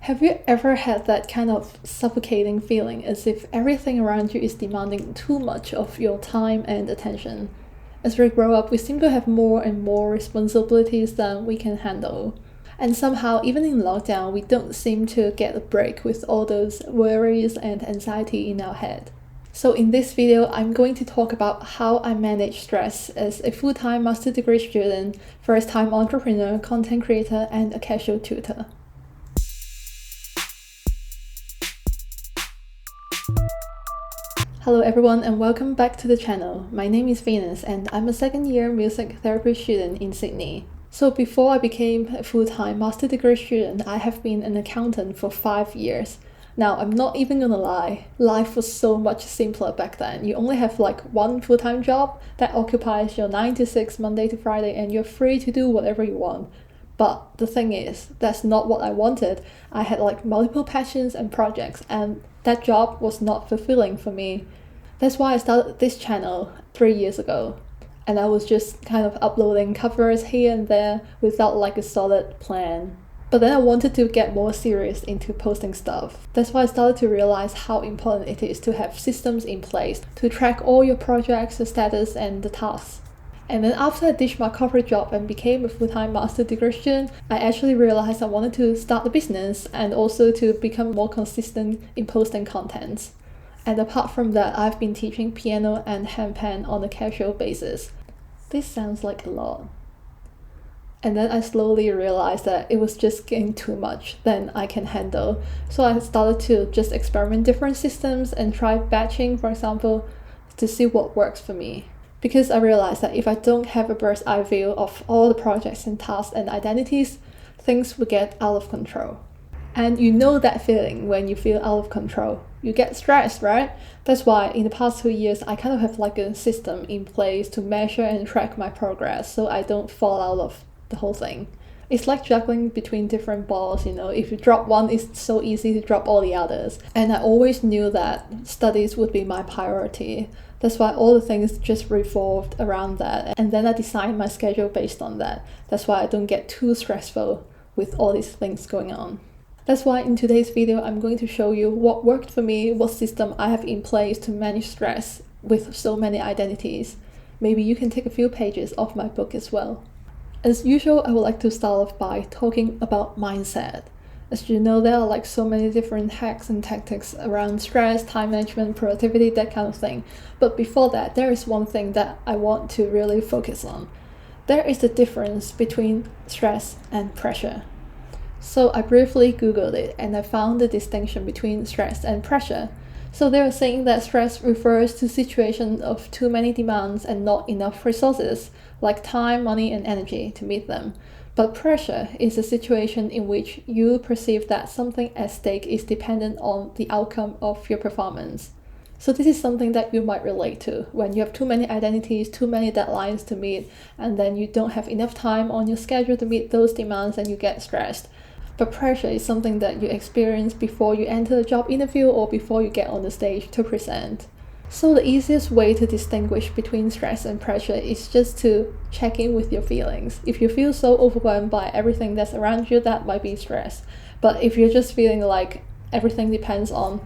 Have you ever had that kind of suffocating feeling as if everything around you is demanding too much of your time and attention? As we grow up, we seem to have more and more responsibilities than we can handle. And somehow, even in lockdown, we don't seem to get a break with all those worries and anxiety in our head. So in this video, I'm going to talk about how I manage stress as a full-time master degree student, first-time entrepreneur, content creator, and a casual tutor. Hello everyone and welcome back to the channel. My name is Venus and I'm a second-year music therapy student in Sydney. So before I became a full-time master degree student, I have been an accountant for 5 years. Now, I'm not even gonna lie, life was so much simpler back then. You only have like one full-time job that occupies your 9 to 6 Monday to Friday and you're free to do whatever you want. But the thing is, that's not what I wanted. I had like multiple passions and projects and that job was not fulfilling for me. That's why I started this channel 3 years ago. And I was just kind of uploading covers here and there without like a solid plan. But then I wanted to get more serious into posting stuff. That's why I started to realize how important it is to have systems in place to track all your projects, the status, and the tasks. And then after I ditched my corporate job and became a full-time master degree student, I actually realized I wanted to start a business and also to become more consistent in posting content. And apart from that, I've been teaching piano and handpan on a casual basis. This sounds like a lot. And then I slowly realized that it was just getting too much than I can handle. So I started to just experiment different systems and try batching, for example, to see what works for me. Because I realized that if I don't have a bird's eye view of all the projects and tasks and identities, things will get out of control. And you know that feeling when you feel out of control. You get stressed, right? That's why in the past 2 years, I kind of have like a system in place to measure and track my progress so I don't fall out of the whole thing. It's like juggling between different balls, you know. If you drop one, it's so easy to drop all the others. And I always knew that studies would be my priority. That's why all the things just revolved around that. And then I designed my schedule based on that. That's why I don't get too stressful with all these things going on. That's why in today's video, I'm going to show you what worked for me, what system I have in place to manage stress with so many identities. Maybe you can take a few pages off my book as well. As usual, I would like to start off by talking about mindset. As you know, there are like so many different hacks and tactics around stress, time management, productivity, that kind of thing. But before that, there is one thing that I want to really focus on. There is a difference between stress and pressure. So I briefly Googled it and I found the distinction between stress and pressure. So they were saying that stress refers to situations of too many demands and not enough resources, like time, money, and energy to meet them. But pressure is a situation in which you perceive that something at stake is dependent on the outcome of your performance. So this is something that you might relate to when you have too many identities, too many deadlines to meet, and then you don't have enough time on your schedule to meet those demands and you get stressed. But pressure is something that you experience before you enter the job interview or before you get on the stage to present. So the easiest way to distinguish between stress and pressure is just to check in with your feelings. If you feel so overwhelmed by everything that's around you, that might be stress. But if you're just feeling like everything depends on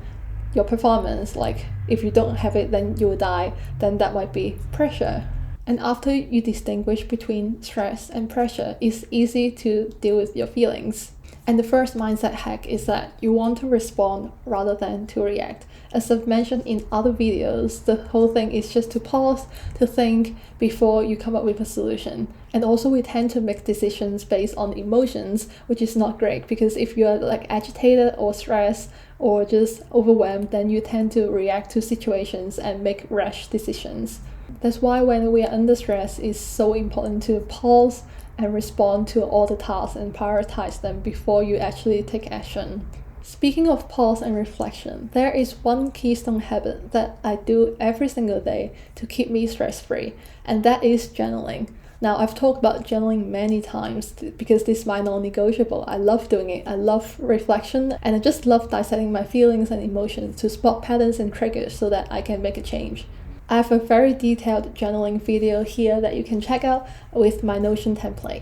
your performance, like if you don't have it then you will die, then that might be pressure. And after you distinguish between stress and pressure, it's easy to deal with your feelings. And the first mindset hack is that you want to respond rather than to react. As I've mentioned in other videos, the whole thing is just to pause, to think before you come up with a solution. And also we tend to make decisions based on emotions, which is not great because if you're like agitated or stressed or just overwhelmed, then you tend to react to situations and make rash decisions. That's why when we are under stress, it's so important to pause and respond to all the tasks and prioritize them before you actually take action. Speaking of pause and reflection, there is one keystone habit that I do every single day to keep me stress-free, and that is journaling. Now, I've talked about journaling many times because this is my non-negotiable. I love doing it. I love reflection, and I just love dissecting my feelings and emotions to spot patterns and triggers so that I can make a change. I have a very detailed journaling video here that you can check out with my Notion template.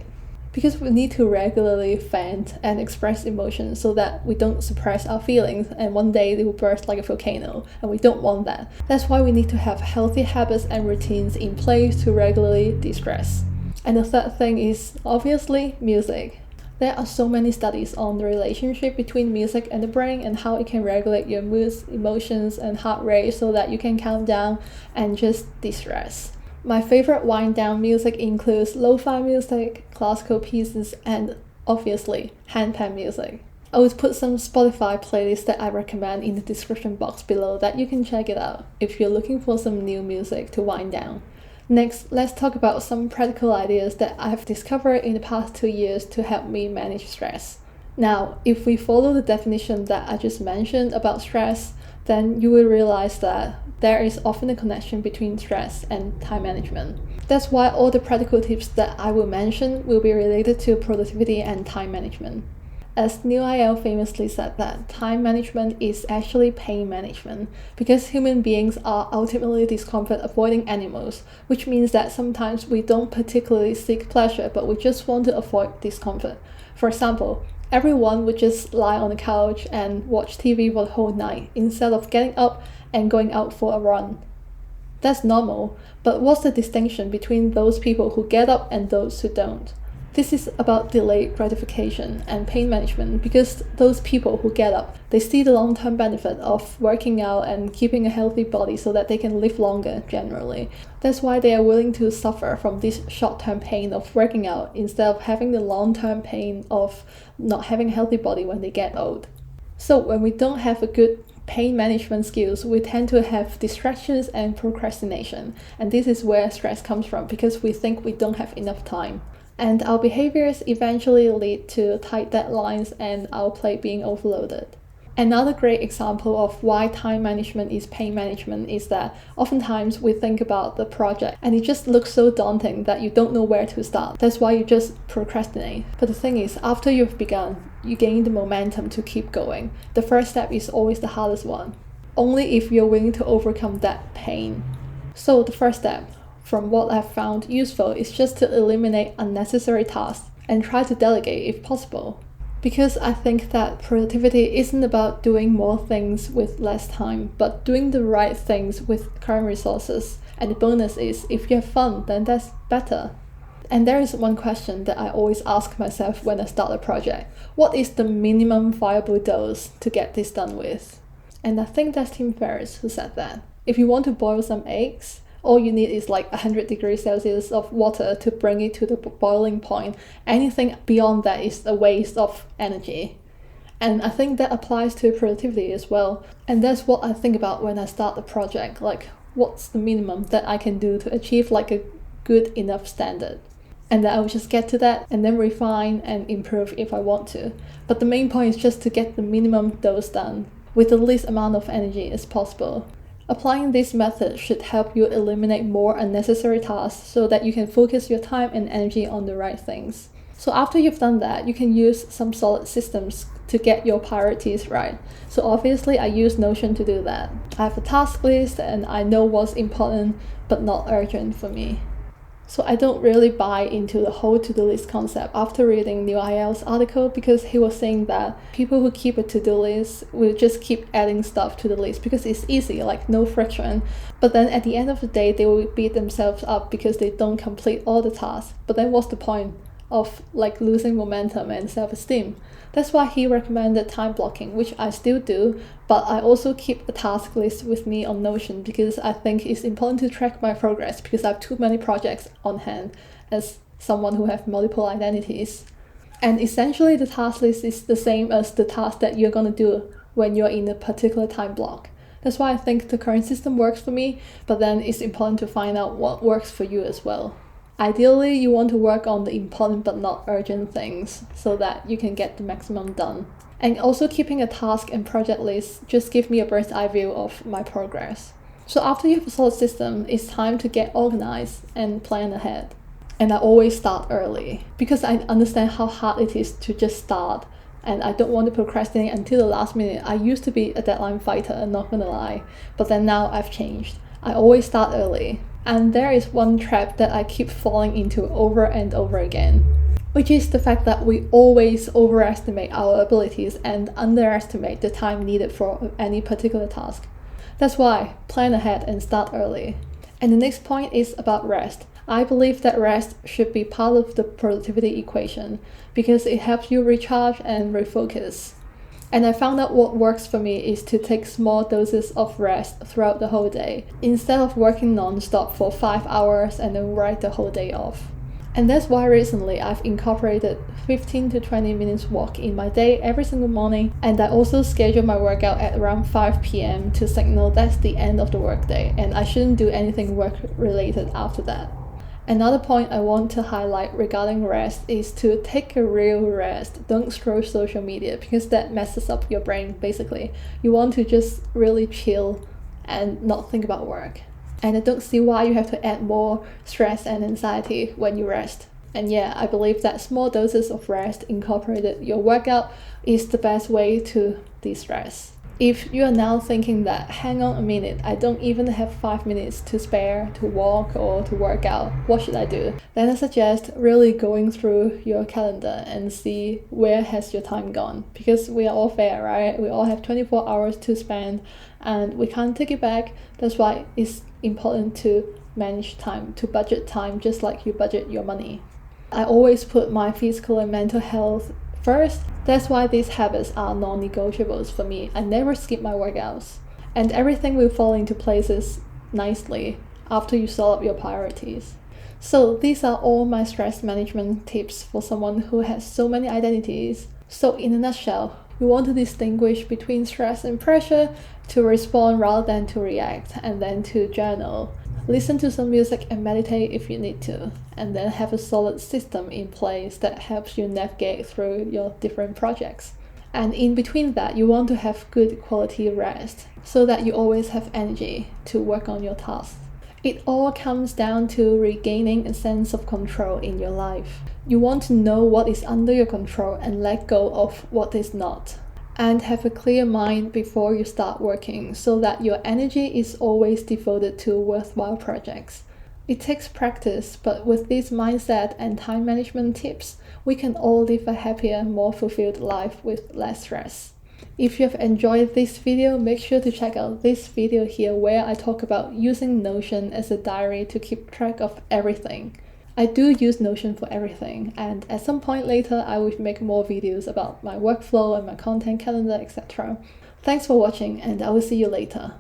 because we need to regularly vent and express emotions so that we don't suppress our feelings and one day they will burst like a volcano, and we don't want that. That's why we need to have healthy habits and routines in place to regularly de-stress. And the third thing is obviously music. There are so many studies on the relationship between music and the brain and how it can regulate your moods, emotions, and heart rate so that you can calm down and just de-stress. My favorite wind down music includes Lo-fi music, classical pieces, and obviously handpan music. I would put some Spotify playlists that I recommend in the description box below that you can check it out if you're looking for some new music to wind down. Next, let's talk about some practical ideas that I've discovered in the past 2 years to help me manage stress. Now, if we follow the definition that I just mentioned about stress, then you will realize that there is often a connection between stress and time management. That's why all the practical tips that I will mention will be related to productivity and time management. As Neil Il famously said that time management is actually pain management, because human beings are ultimately discomfort avoiding animals, which means that sometimes we don't particularly seek pleasure, but we just want to avoid discomfort. For example, everyone would just lie on the couch and watch TV for the whole night instead of getting up and going out for a run. That's normal, but what's the distinction between those people who get up and those who don't? This is about delayed gratification and pain management, because those people who get up, they see the long-term benefit of working out and keeping a healthy body so that they can live longer generally. That's why they are willing to suffer from this short-term pain of working out instead of having the long-term pain of not having a healthy body when they get old. So when we don't have a good pain management skills, we tend to have distractions and procrastination. And this is where stress comes from, because we think we don't have enough time. And our behaviors eventually lead to tight deadlines and our plate being overloaded. Another great example of why time management is pain management is that oftentimes we think about the project and it just looks so daunting that you don't know where to start. That's why you just procrastinate. But the thing is, after you've begun, you gain the momentum to keep going. The first step is always the hardest one, only if you're willing to overcome that pain. So the first step, from what I've found useful, is just to eliminate unnecessary tasks and try to delegate if possible. Because I think that productivity isn't about doing more things with less time, but doing the right things with current resources. And the bonus is, if you have fun, then that's better. And there is one question that I always ask myself when I start a project. What is the minimum viable dose to get this done with? And I think that's Tim Ferriss who said that. If you want to boil some eggs, all you need is like 100 degrees Celsius of water to bring it to the boiling point. Anything beyond that is a waste of energy. And I think that applies to productivity as well. And that's what I think about when I start a project. Like, what's the minimum that I can do to achieve like a good enough standard? And then I'll just get to that and then refine and improve if I want to. But the main point is just to get the minimum dose done with the least amount of energy as possible. Applying this method should help you eliminate more unnecessary tasks so that you can focus your time and energy on the right things. So after you've done that, you can use some solid systems to get your priorities right. So obviously I use Notion to do that. I have a task list and I know what's important but not urgent for me. So I don't really buy into the whole to-do list concept after reading Neil Il's article, because he was saying that people who keep a to-do list will just keep adding stuff to the list because it's easy, like no friction. But then at the end of the day, they will beat themselves up because they don't complete all the tasks. But then what's the point of like losing momentum and self-esteem? That's why he recommended time blocking, which I still do, but I also keep a task list with me on Notion because I think it's important to track my progress, because I have too many projects on hand as someone who have multiple identities. And essentially the task list is the same as the task that you're gonna do when you're in a particular time block. That's why I think the current system works for me, but then it's important to find out what works for you as well. Ideally, you want to work on the important but not urgent things so that you can get the maximum done. And also keeping a task and project list just gives me a bird's eye view of my progress. So after you have a solid system, it's time to get organized and plan ahead. And I always start early because I understand how hard it is to just start, and I don't want to procrastinate until the last minute. I used to be a deadline fighter, not gonna lie, but then now I've changed. I always start early. And there is one trap that I keep falling into over and over again. which is the fact that we always overestimate our abilities and underestimate the time needed for any particular task. That's why plan ahead and start early. And the next point is about rest. I believe that rest should be part of the productivity equation because it helps you recharge and refocus. And I found out what works for me is to take small doses of rest throughout the whole day, instead of working non-stop for 5 hours and then write the whole day off. And that's why recently I've incorporated 15 to 20 minutes walk in my day every single morning, and I also schedule my workout at around 5 p.m. to signal that's the end of the workday and I shouldn't do anything work related after that. Another point I want to highlight regarding rest is to take a real rest. Don't scroll social media because that messes up your brain basically. You want to just really chill and not think about work. And I don't see why you have to add more stress and anxiety when you rest. And yeah, I believe that small doses of rest incorporated your workout is the best way to de-stress. If you are now thinking that, hang on a minute, I don't even have 5 minutes to spare to walk or to work out, what should I do? Then I suggest really going through your calendar and see where has your time gone. Because we are all fair, right? We all have 24 hours to spend and we can't take it back. That's why it's important to manage time, to budget time just like you budget your money. I always put my physical and mental health first. That's why these habits are non-negotiables for me. I never skip my workouts. And everything will fall into places nicely after you sort out your priorities. So these are all my stress management tips for someone who has so many identities. So in a nutshell, we want to distinguish between stress and pressure, to respond rather than to react, and then to journal. Listen to some music and meditate if you need to, and then have a solid system in place that helps you navigate through your different projects. And in between that, you want to have good quality rest so that you always have energy to work on your tasks. It all comes down to regaining a sense of control in your life. You want to know what is under your control and let go of what is not. And have a clear mind before you start working so that your energy is always devoted to worthwhile projects. It takes practice, but with this mindset and time management tips, we can all live a happier, more fulfilled life with less stress. If you have enjoyed this video, make sure to check out this video here where I talk about using Notion as a diary to keep track of everything. I do use Notion for everything, and at some point later I will make more videos about my workflow and my content calendar, etc. Thanks for watching, and I will see you later.